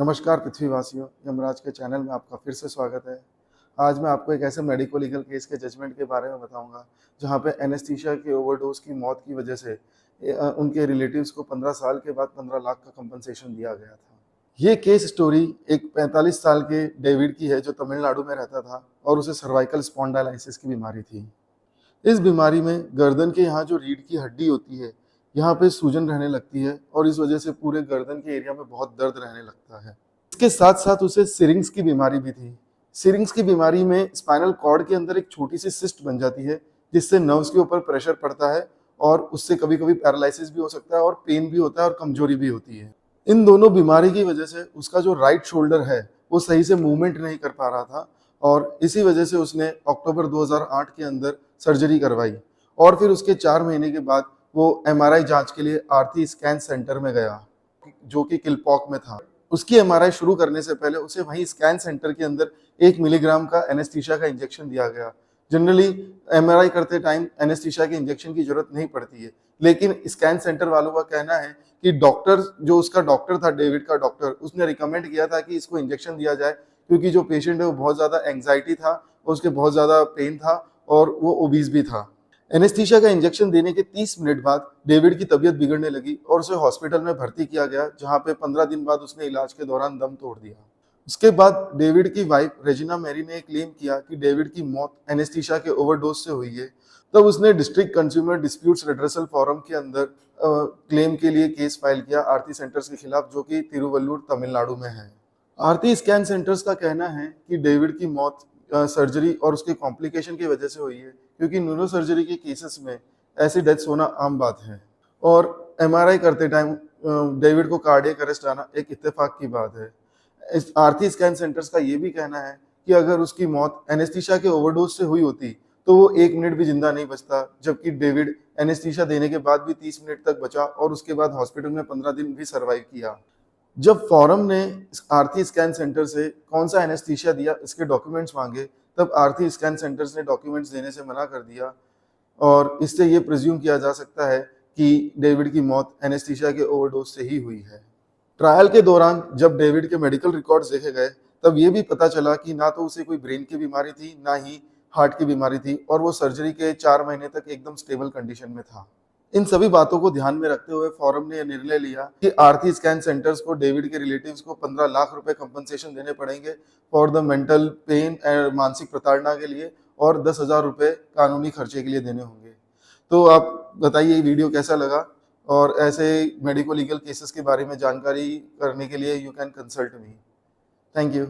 नमस्कार पृथ्वीवासियों, यमराज के चैनल में आपका फिर से स्वागत है। आज मैं आपको एक ऐसे मेडिको लीगल केस के जजमेंट के बारे में बताऊंगा, जहां पे एनेस्थीसिया के ओवरडोज की मौत की वजह से उनके रिलेटिव्स को 15 साल के बाद 15 लाख का कंपनसेशन दिया गया था। ये केस स्टोरी एक 45 साल के डेविड की है, जो तमिलनाडु में रहता था और उसे सर्वाइकल स्पॉन्डाइलाइसिस की बीमारी थी। इस बीमारी में गर्दन के यहाँ जो रीढ़ की हड्डी होती है, यहाँ पे सूजन रहने लगती है और इस वजह से पूरे गर्दन के एरिया में बहुत दर्द रहने लगता है। इसके साथ साथ उसे सिरिंग्स की बीमारी भी थी। सिरिंग्स की बीमारी में स्पाइनल कॉर्ड के अंदर एक छोटी सी सिस्ट बन जाती है, जिससे नर्व्स के ऊपर प्रेशर पड़ता है और उससे कभी कभी पैरालिसिस भी हो सकता है और पेन भी होता है और कमजोरी भी होती है। इन दोनों बीमारी की वजह से उसका जो राइट शोल्डर है वो सही से मूवमेंट नहीं कर पा रहा था और इसी वजह से उसने अक्टूबर 2008 के अंदर सर्जरी करवाई और फिर उसके 4 महीने के बाद वो एमआरआई जांच के लिए आरती स्कैन सेंटर में गया, जो कि किलपॉक में था। उसकी एमआरआई शुरू करने से पहले उसे वहीं स्कैन सेंटर के अंदर 1 मिलीग्राम का एनेस्थीसिया का इंजेक्शन दिया गया। जनरली एमआरआई करते टाइम एनेस्थीसिया के इंजेक्शन की जरूरत नहीं पड़ती है, लेकिन स्कैन सेंटर वालों का कहना है कि डॉक्टर, जो उसका डॉक्टर था, डेविड का डॉक्टर, उसने रिकमेंड किया था कि इसको इंजेक्शन दिया जाए, क्योंकि जो पेशेंट है वो बहुत ज़्यादा एंग्जाइटी था, उसके बहुत ज़्यादा पेन था और वो ओबीज भी था। एनेस्थीसिया का इंजेक्शन देने के 30 मिनट बाद डेविड की तबीयत बिगड़ने लगी और उसे हॉस्पिटल में भर्ती किया गया, जहां पे 15 दिन बाद उसने इलाज के दौरान दम तोड़ दिया। उसके बाद डेविड की वाइफ रेजिना मैरी ने क्लेम किया कि डेविड की मौत एनेस्थीसिया के ओवरडोज से हुई है। तब उसने district consumer disputes redressal forum के अंदर क्लेम के लिए केस फाइल किया आरती सेंटर्स के खिलाफ, जो कि तिरुवल्लुर तमिलनाडु में है। आरती स्कैन सेंटर्स का कहना है कि डेविड की मौत सर्जरी और उसके कॉम्प्लिकेशन की वजह से हुई है, क्योंकि न्यूरो सर्जरी के केसेस में ऐसी डेथ्स होना आम बात है और एमआरआई करते टाइम डेविड को कार्डियक अरेस्ट आना एक इत्तेफाक की बात है। इस आरती स्कैन सेंटर्स का ये भी कहना है कि अगर उसकी मौत एनेस्थीसिया के ओवरडोज से हुई होती तो वो 1 मिनट भी जिंदा नहीं बचता, जबकि डेविड एनेस्थीसिया देने के बाद भी 30 मिनट तक बचा और उसके बाद हॉस्पिटल में 15 दिन भी सर्वाइव किया। जब फोरम ने आरती स्कैन सेंटर से कौन सा एनेस्थीसिया दिया इसके डॉक्यूमेंट्स मांगे, तब आरती स्कैन सेंटर्स ने डॉक्यूमेंट्स देने से मना कर दिया और इससे ये प्रिज्यूम किया जा सकता है कि डेविड की मौत एनेस्थीसिया के ओवरडोज से ही हुई है। ट्रायल के दौरान जब डेविड के मेडिकल रिकॉर्ड्स देखे गए, तब ये भी पता चला कि ना तो उसे कोई ब्रेन की बीमारी थी, ना ही हार्ट की बीमारी थी और वो सर्जरी के 4 महीने तक एकदम स्टेबल कंडीशन में था। इन सभी बातों को ध्यान में रखते हुए फोरम ने यह निर्णय लिया कि आरती स्कैन सेंटर्स को डेविड के रिलेटिव्स को 15 लाख रुपए कंपनसेशन देने पड़ेंगे फॉर द मेंटल पेन, मानसिक प्रताड़ना के लिए, और 10,000 रुपए कानूनी खर्चे के लिए देने होंगे। तो आप बताइए ये वीडियो कैसा लगा, और ऐसे मेडिको लीगल केसेस के बारे में जानकारी करने के लिए you can consult me. Thank you.